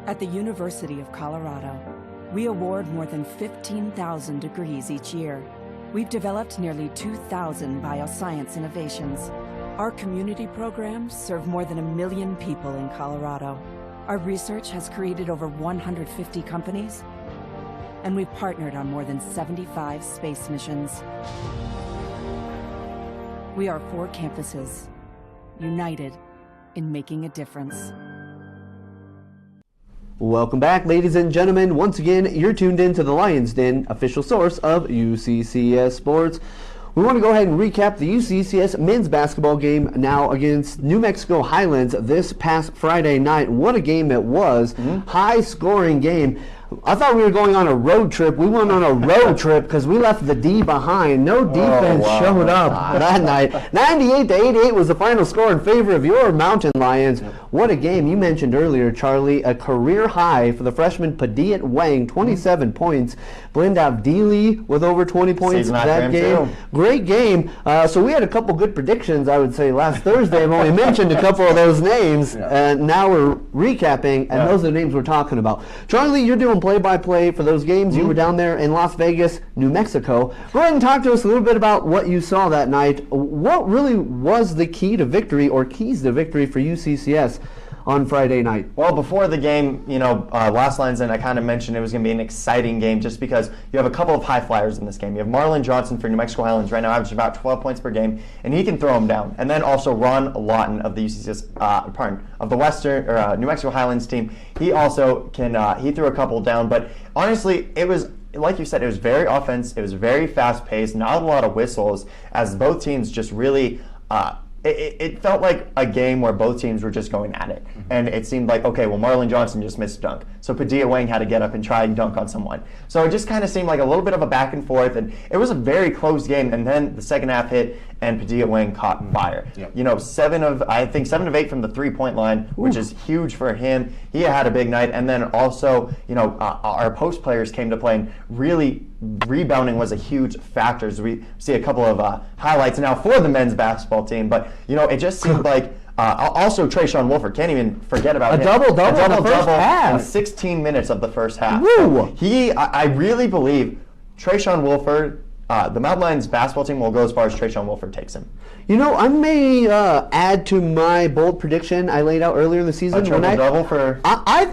At the University of Colorado, we award more than 15,000 degrees each year. We've developed nearly 2,000 bioscience innovations. Our community programs serve more than 1 million people in Colorado. Our research has created over 150 companies, and we've partnered on more than 75 space missions. We are 4 campuses, united in making a difference. Welcome back, ladies and gentlemen. Once again, you're tuned in to the Lion's Den, official source of UCCS Sports. We want to go ahead and recap the UCCS men's basketball game now against New Mexico Highlands this past Friday night. What a game it was. High-scoring game. I thought we were going on a road trip. We went on a road trip because we left the D behind. No defense showed up that night. 98-88 was the final score in favor of your Mountain Lions. What a game. You mentioned earlier, Charlie, a career high for the freshman Padilla Wang, 27 points. Blend Dealey with over 20 points that game. Great game. So we had a couple good predictions, I would say, last Thursday. I've only mentioned a couple of those names. And now we're recapping, and those are the names we're talking about. Charlie, you're doing play-by-play for those games. You were down there in Las Vegas, New Mexico. Go ahead and talk to us a little bit about what you saw that night. What really was the key to victory, or keys to victory, for UCCS on Friday night? Well, before the game, last lines in, I kind of mentioned it was going to be an exciting game just because you have a couple of high flyers in this game. You have Marlon Johnson for New Mexico Highlands right now, averaging about 12 points per game, and he can throw them down. And then also Ron Lawton of the UCCS, of the New Mexico Highlands team. He also can, he threw a couple down, but honestly, it was, like you said, it was very offensive. It was very fast-paced, not a lot of whistles, as both teams just really, it felt like a game where both teams were just going at it. And it seemed like, okay, well, Marlon Johnson just missed a dunk. So Padilla Wang had to get up and try and dunk on someone. So it just kind of seemed like a little bit of a back and forth. And it was a very close game. And then the second half hit, and Padilla Wang caught fire. 7 of 8 from the three-point line, which is huge for him. He had a big night. And then also, our post players came to play, and really rebounding was a huge factor. As we see a couple of highlights now for the men's basketball team. But, it just seemed like also Trayshawn Wolford, can't even forget about him. A double-double in the first half. In 16 minutes of the first half. Woo! So I really believe Trayshawn Wolford, the Mountain Lions basketball team will go as far as Trayshawn Wolford takes him. I may add to my bold prediction I laid out earlier in the season. A triple-double for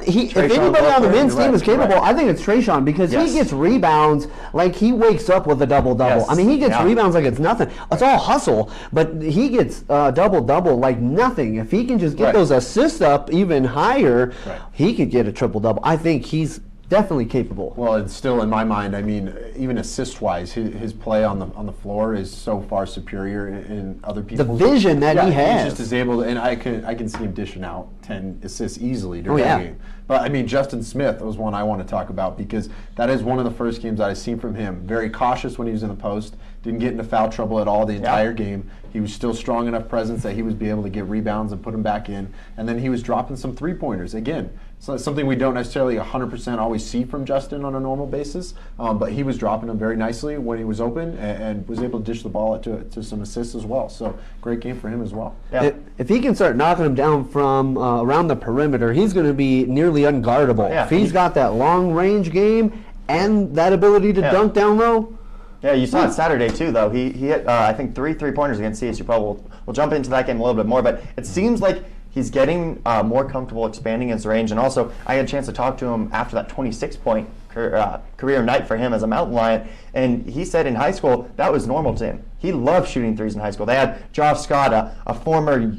if anybody on the men's team is capable, I think it's Trayshawn, because he gets rebounds like he wakes up with a double-double. Yes. I mean, he gets rebounds like it's nothing. It's all hustle, but he gets double-double like nothing. If he can just get those assists up even higher, he could get a triple-double. I think he's definitely capable. Well, it's still in my mind. I mean, even assist-wise, his play on the floor is so far superior in other people's. The vision that he has. He's just is able to, and I can see him dishing out 10 assists easily during the game. But I mean, Justin Smith was one I want to talk about, because that is one of the first games that I've seen from him. Very cautious when he was in the post. Didn't get into foul trouble at all the entire game. He was still strong enough presence that he would be able to get rebounds and put them back in. And then he was dropping some three-pointers. Again, so something we don't necessarily 100% always see from Justin on a normal basis, but he was dropping them very nicely when he was open, and was able to dish the ball to some assists as well. So great game for him as well. Yeah. If he can start knocking them down from around the perimeter, he's going to be nearly unguardable. If he's got that long-range game and that ability to dunk down low. Yeah, you saw it Saturday too, though. He hit, I think, 3 3-pointers against CSU Pro. We'll jump into that game a little bit more, but it seems like he's getting more comfortable expanding his range. And also, I had a chance to talk to him after that 26-point career night for him as a Mountain Lion, and he said in high school that was normal to him. He loved shooting threes in high school. They had Josh Scott, a former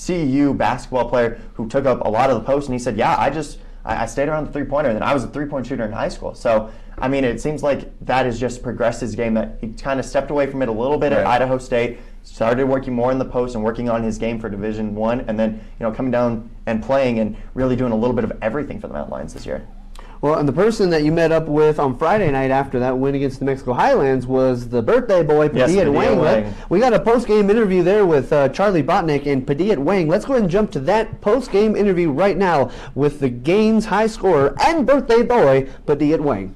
CU basketball player who took up a lot of the post, and he said, I stayed around the three-pointer, and then I was a three-point shooter in high school. So, I mean, it seems like that has just progressed his game, that he kind of stepped away from it a little bit at Idaho State, started working more in the post and working on his game for Division I, and then, coming down and playing and really doing a little bit of everything for the Mountain Lions this year. Well, and the person that you met up with on Friday night after that win against the Mexico Highlands was the birthday boy, Padilla Wang. We got a post-game interview there with Charlie Botnick and Padilla Wang. Let's go ahead and jump to that post-game interview right now with the game's high scorer and birthday boy, Padilla Wang.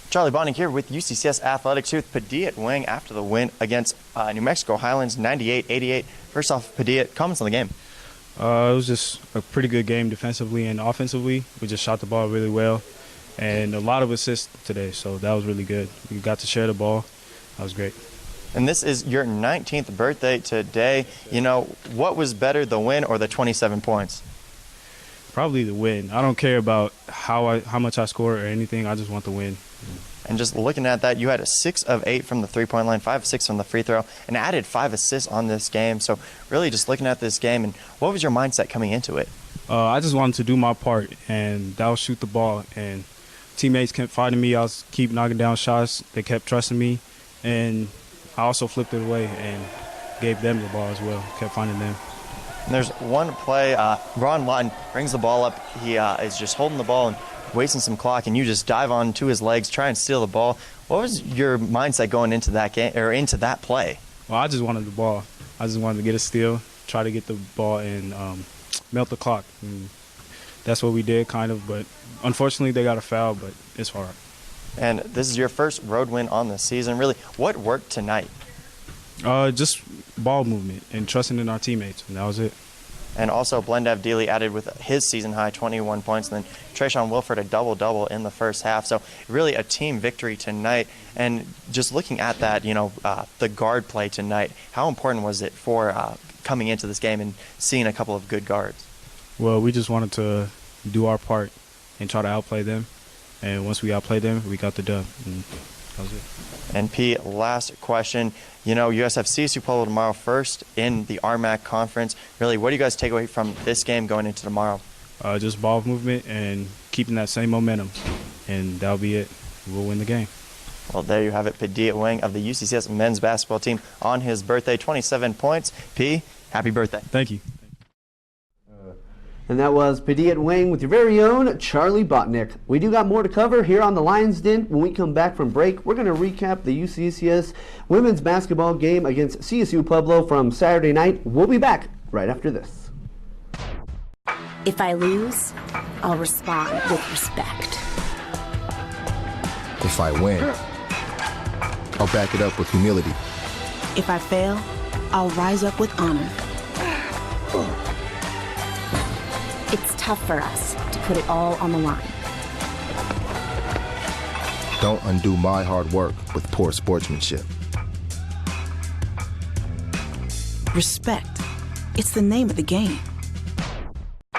Charlie Botnick here with UCCS Athletics here with Padilla Wang after the win against New Mexico Highlands, 98-88. First off, Padilla, comments on the game. It was just a pretty good game defensively and offensively. We just shot the ball really well, and a lot of assists today, so that was really good. We got to share the ball. That was great. And this is your 19th birthday today. You know, what was better, the win or the 27 points? Probably the win. I don't care about how much I score or anything. I just want the win. And just looking at that, you had a 6 of 8 from the three-point line, 5 of 6 from the free throw, and added 5 assists on this game. So really just looking at this game, and what was your mindset coming into it? I just wanted to do my part, and that was shoot the ball. And teammates kept fighting me. I was keep knocking down shots. They kept trusting me, and I also flipped it away and gave them the ball as well, kept finding them. And there's one play, Ron Lawton brings the ball up. He is just holding the ball and wasting some clock, and you just dive onto his legs, try and steal the ball. What was your mindset going into that game or into that play? Well, I just wanted the ball. I just wanted to get a steal, try to get the ball and melt the clock. And that's what we did, kind of, but unfortunately they got a foul, but it's hard. And this is your first road win on the season. Really, what worked tonight? Just ball movement and trusting in our teammates, and that was it. And also, Blendev Dealey added with his season-high 21 points, and then Trayshawn Wilford a double-double in the first half. So really a team victory tonight. And just looking at that, you know, the guard play tonight, how important was it for coming into this game and seeing a couple of good guards? Well, we just wanted to do our part and try to outplay them. And once we outplayed them, we got the dub. And that was it. And P, last question. You know, you guys have CSU Pueblo tomorrow first in the RMAC conference. Really, what do you guys take away from this game going into tomorrow? Just ball movement and keeping that same momentum. And that'll be it. We'll win the game. Well, there you have it. Padilla Wing of the UCCS men's basketball team on his birthday, 27 points. P, happy birthday. Thank you. And that was Padilla Wing with your very own Charlie Botnick. We do got more to cover here on the Lions Den. When we come back from break, we're going to recap the UCCS women's basketball game against CSU Pueblo from Saturday night. We'll be back right after this. If I lose, I'll respond with respect. If I win, I'll back it up with humility. If I fail, I'll rise up with honor. It's tough for us to put it all on the line. Don't undo my hard work with poor sportsmanship. Respect. It's the name of the game.